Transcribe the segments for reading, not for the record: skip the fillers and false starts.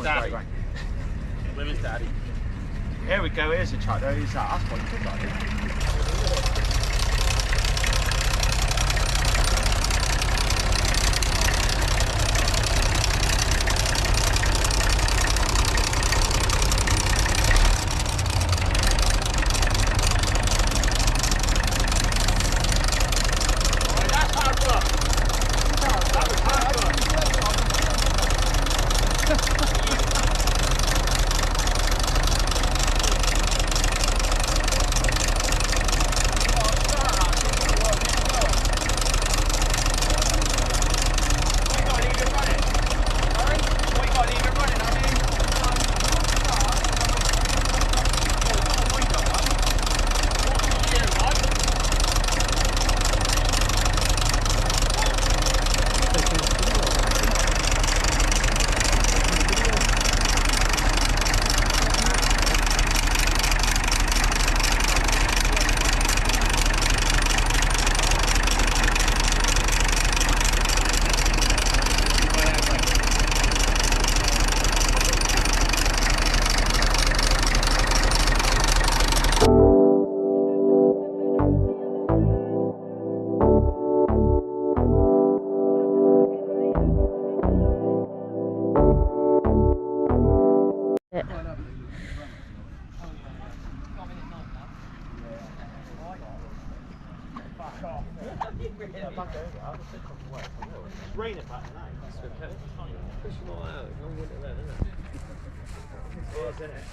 Daddy. Women's Daddy. Here we go, here's a truck, there is that. That's quite good, I think. It's raining back tonight. That's okay. Push them all out. No winter then, isn't it? It is, isn't it?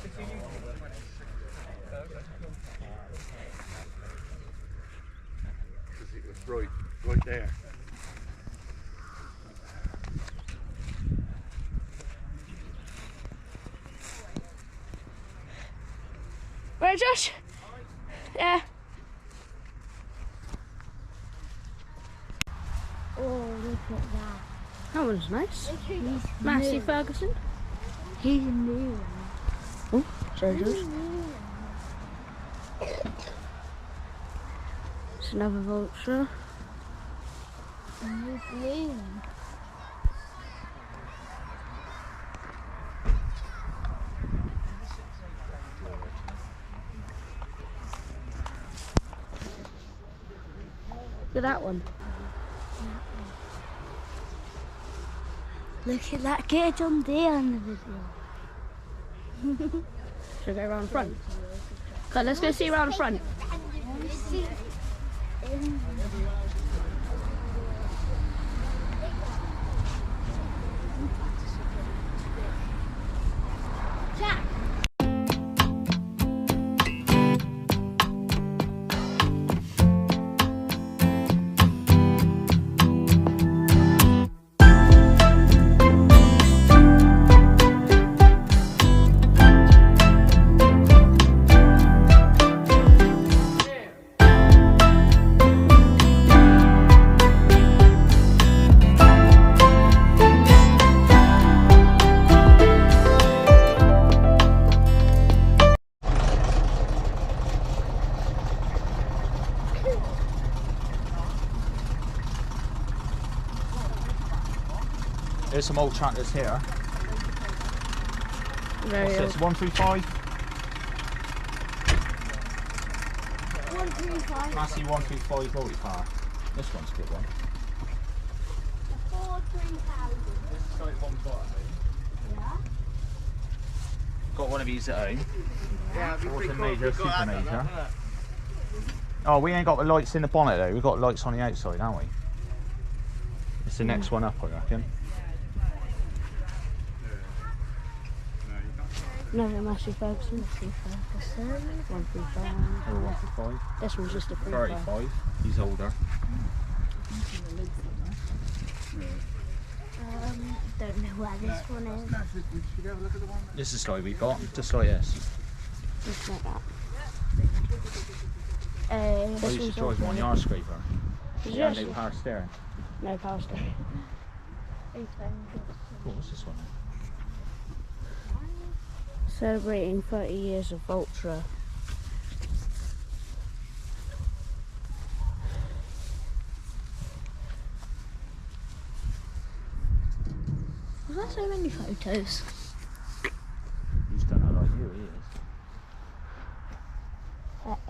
Because it was right there. Right, Josh? Yeah. Oh, look at that. That one's nice. Matthew Ferguson. He's new. Oh, sorry, Josh. It's another vulture. New blue. Look at that one. Look at that. Get a John Deere on the video. Should we go around front? Okay, let's go see around front. Jack. There's some old tractors here. Very What's old. this? 135? 135. Massey 135 multi-power. This one's a good one. 43000. This is like one got at home. Yeah. Got one of these at home. Yeah, What's a major, super major. Oh, we ain't got the lights in the bonnet though. We've got lights on the outside, haven't we? It's the next one up, I reckon. Another Matthew Ferguson. 135. Oh, 135. This one's just a 35. 35. He's older. Don't know where this one is. This is like we got, just like this. Just like that. I This used to one's drive one okay. yard scraper. Did you Yeah, actually? no power steering. No power steering. Oh, what's this one? Celebrating 30 years of Vulture. Was that so many photos?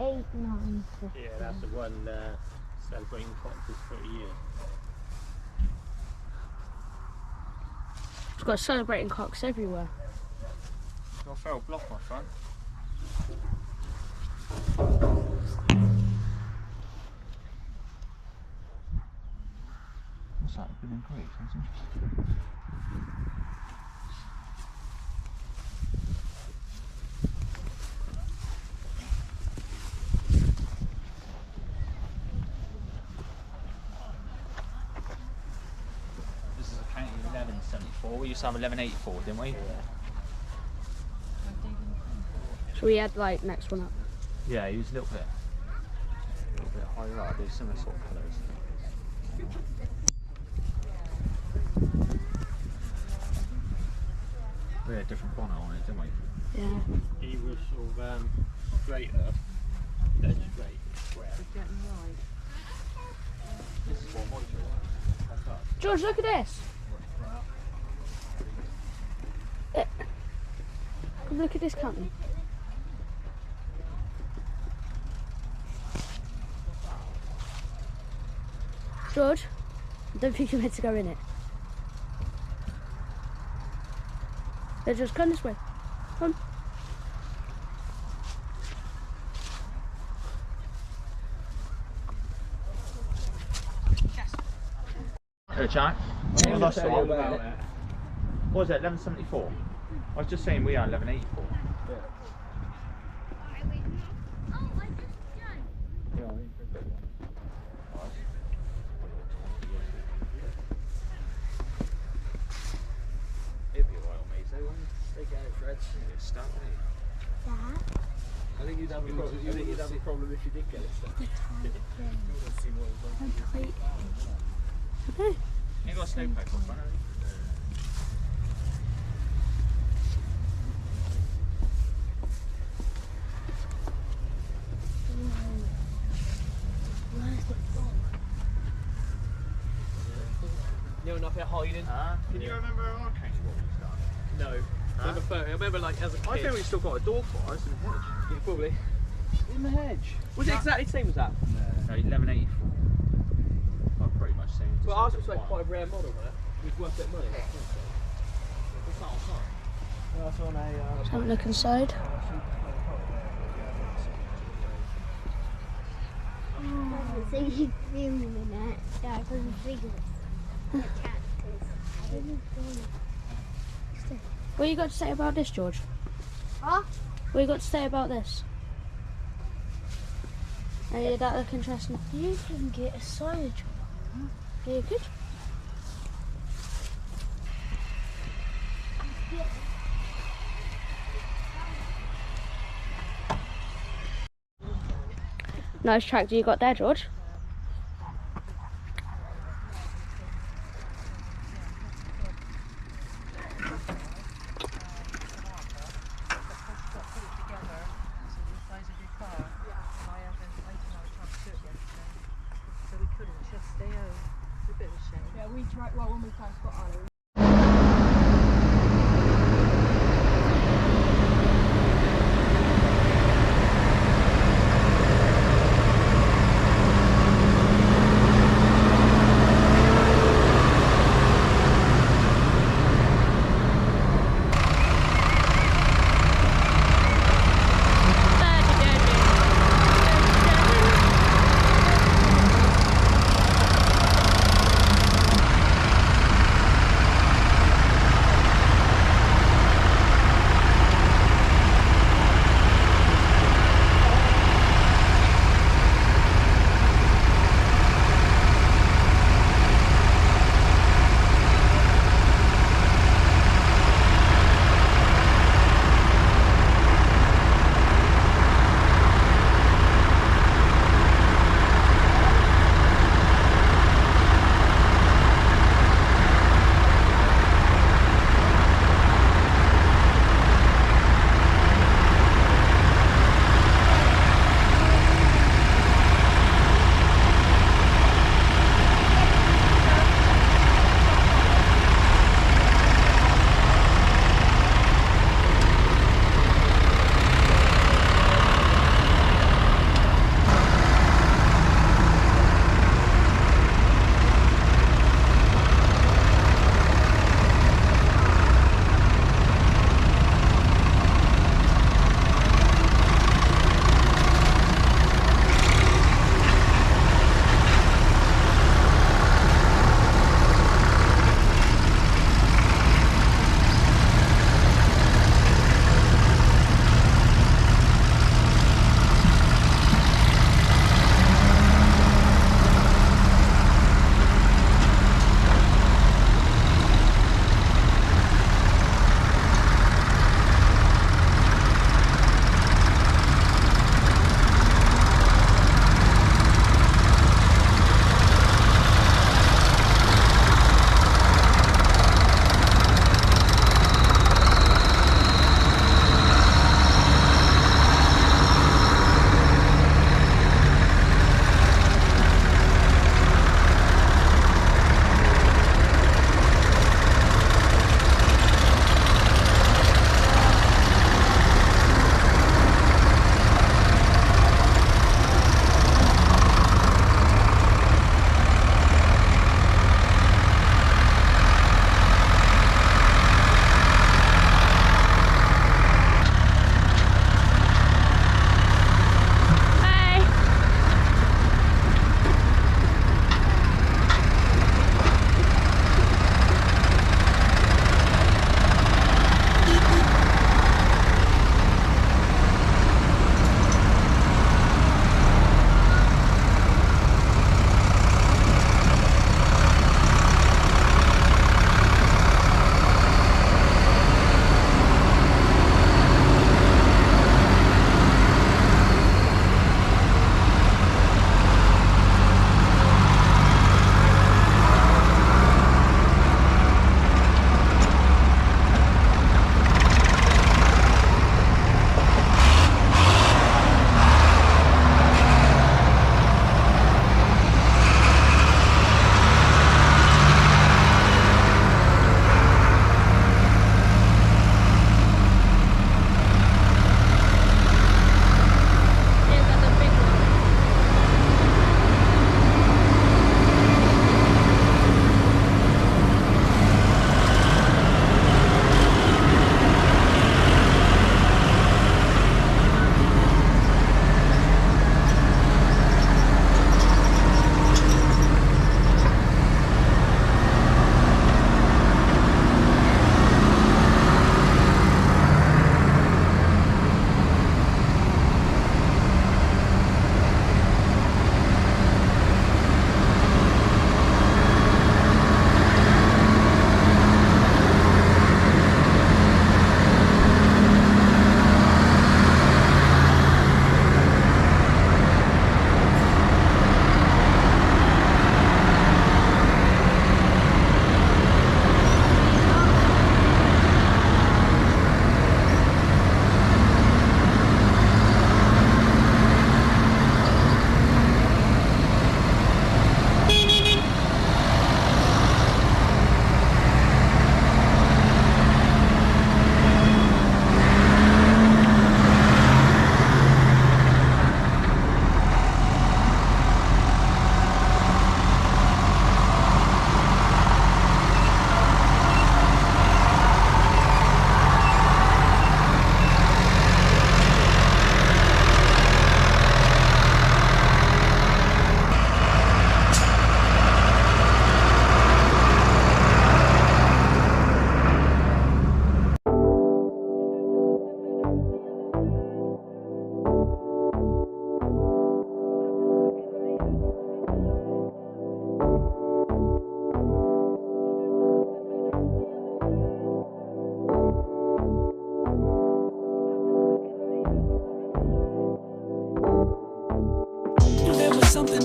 8, 9. Yeah, that's the one celebrating Fox's 30 years. It's got celebrating cocks everywhere. Got a feral block my front. What's that? Been in Greece, hasn't it? This is a county 1174. We used to have 1184, didn't we? So we had like next one up. Yeah, he was a little bit higher up. There's similar sort of colours. We had a different bonnet on it, didn't we? Yeah. He was sort of straighter, dead straight, square. This is what Mojo was. George, look at this. Come look at this company. George, I don't think you're meant to go in it. Let's just come this way. Come. Hey Jack, what was that? What was it, 1174? I was just saying we are 1184. It'd be alright on me, so when they get it Fred, it's stuck, That. I think you'd have a problem. I think you'd have a problem if you did get it stuck. Okay. You got a snowpack on front, haven't you? You're not here hiding. Can you remember our county what we've done? No. I remember like as a kid. I think we still got a door for us in the hedge. Yeah, probably. In the hedge? Was it exactly the same as that? No, 1184. Well, pretty much same. Well, ours was like quite a rare model, wasn't it? It was worth a bit of money. What's that on top? That's on a. Let's have a look inside. So you filming it. Yeah, because the figures. The cactus. What you got to say about this, George? Huh? What you got to say about this? Did that look interesting? You can get a silage one. Yeah, you could. Nice tractor you got there, George. Yeah, we tried, well, when we first got on it,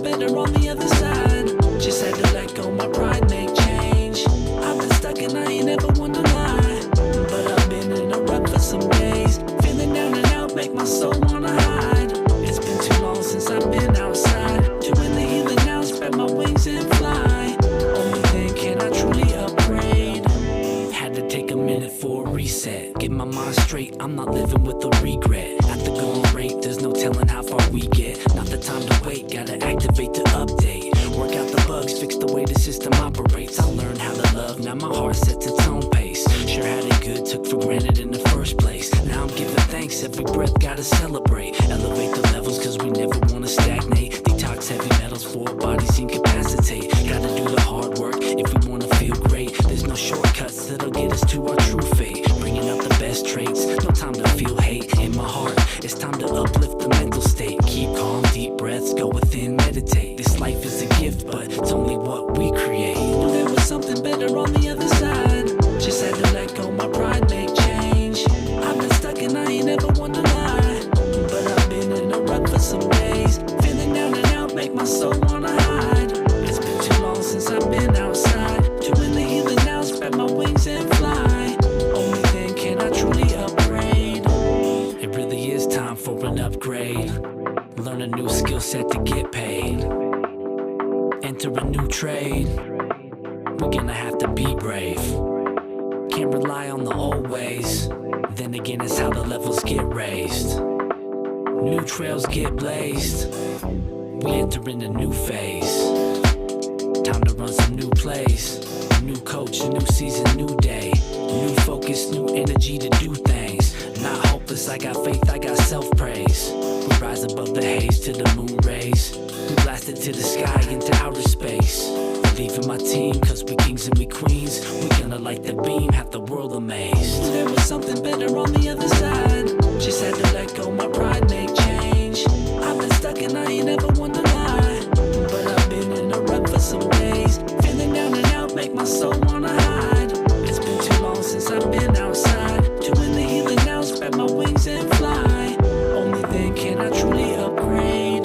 something better on the other side. Just had to let go, my pride make change. I've been stuck and I ain't ever wonder why. But I've been in a rut for some days. Feeling down and out, make my soul wanna hide. It's been too long since I've been outside. Doing the healing now, spread my wings and fly. Only then can I truly upgrade. Had to take a minute for a reset. Get my mind straight, I'm not living with a regret. At the going rate, there's no telling how far we get. Not the time to wait, gotta activate the update. Work out the bugs, fix the way the system operates. I learned how to love, now my heart sets its own pace. Sure had it good, took for granted in the first place. Now I'm giving thanks, every breath gotta celebrate. Elevate the levels cause we never wanna stagnate. Detox heavy metals for our bodies incapacitate. Gotta do the hard work if we wanna feel great. There's no shortcuts that'll get us to our true fate. Bringing out the best traits, no time to feel hate. In my heart, it's time to uplift the mental state. Keep calm, deep breaths, go within, meditate. This life is a gift, but it's only what we create. Knew there was something better on the other side. Just had to let go, my pride make change. I've been stuck and I ain't ever wonder why. But I've been in a rut for some days. Feeling down and out, make my soul wanna hide. It's been too long since I've been outside. Doing the healing now, spread my wings and fly. Only then can I truly upgrade. It really is time for an upgrade. Learn a new skill set to get paid. Enter a new trade. We're gonna have to be brave. Can't rely on the old ways. Then again, it's how the levels get raised. New trails get blazed. We enter in a new phase. Time to run some new plays. New coach, a new season, new day. New focus, new energy to do things. Not hopeless, I got faith, I got self-praise. We rise above the haze to the moon rays. We blasted to the sky into outer space. Believe in my team, cause we kings and we queens. We gonna light the beam, have the world amazed. There was something better on the other side. Just had to let go, my pride make change. I've been stuck and I ain't ever wonder why. But I've been in a rut for some days. Feeling down and out, make my soul wanna hide. It's been too long since I've been outside. Doing the healing now, spread my wings and fly. Only then can I truly upgrade.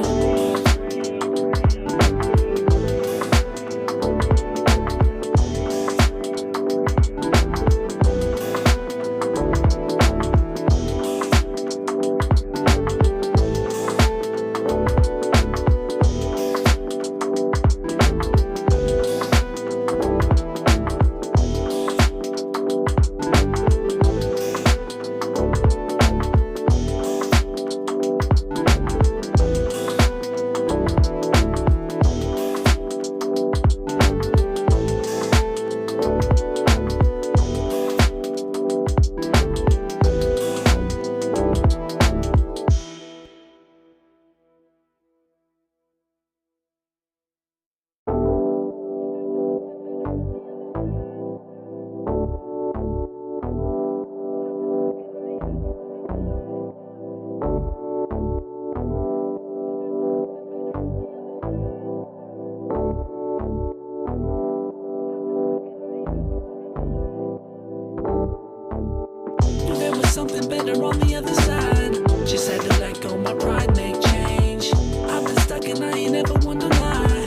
Something better on the other side. Just had to let go, my pride make change. I've been stuck and I ain't ever wonder why.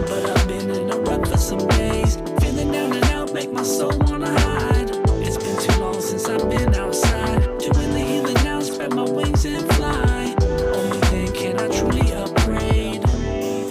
But I've been in a rut for some days. Feeling down and out, make my soul wanna hide. It's been too long since I've been outside. Doing the healing now, spread my wings and fly. Only then can I truly upgrade.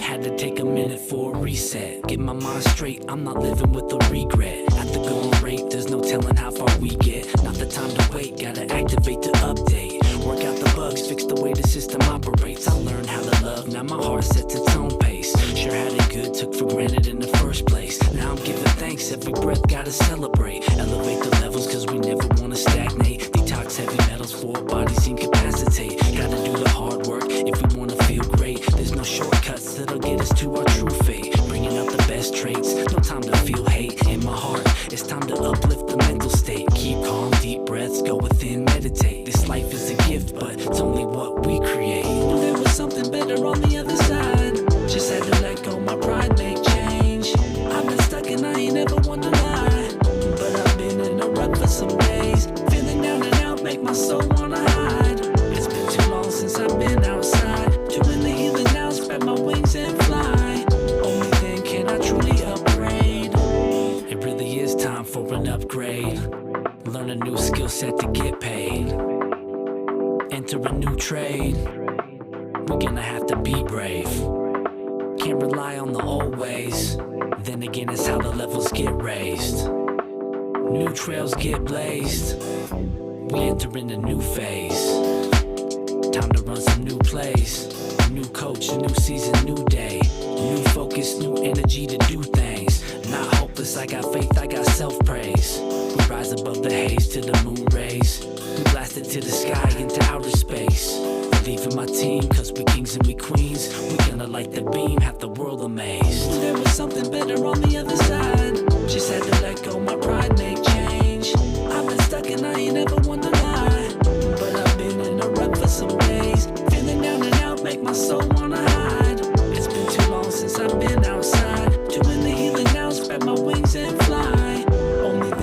Had to take a minute for a reset. Get my mind straight, I'm not living with a regret. At the going rate, there's no telling how far we get. Not the time to wait, gotta activate the update. Work out the bugs, fix the way the system operates. I learned how to love, now my heart sets its own pace. Sure had it good, took for granted in the first place. Now I'm giving thanks, every breath gotta celebrate. Elevate the levels cause we never wanna stagnate. Detox heavy metals for our bodies incapacitate. Gotta do the hard work if we wanna feel great. There's no shortcuts that'll get us to our true fate. Bringing out the best traits, no time to feel hate. In my heart, it's time to uplift the mental state. Keep calm, deep breaths, go within, meditate. This life is a gift, but it's only what we create. Knew there was something better on the other side. Just had to let go, my pride make change. I've been stuck and I ain't ever wonder why. But I've been in a rut for some days. Feeling down and out, make my soul wanna hide. It's been too long since I've been outside. Doing the healing now, spread my wings and fly. enter a new trade. We're gonna have to be brave. Can't rely on the old ways. Then again, it's how the levels get raised. New trails get blazed. We enter in a new phase. Time to run some new plays. New coach, new season, new day. New focus, new energy to do things. Not hopeless, I got faith, I got self-praise. We rise above the haze to the moon rays. We blasted to the sky into outer space. Leaving my team, cause we kings and we queens. We gonna light the beam, have the world amazed. There was something better on the other side. Just had to let go, my pride make change. I've been stuck and I ain't ever wondered why. But I've been in a rut for some days. Feeling down and out, make my soul wanna hide.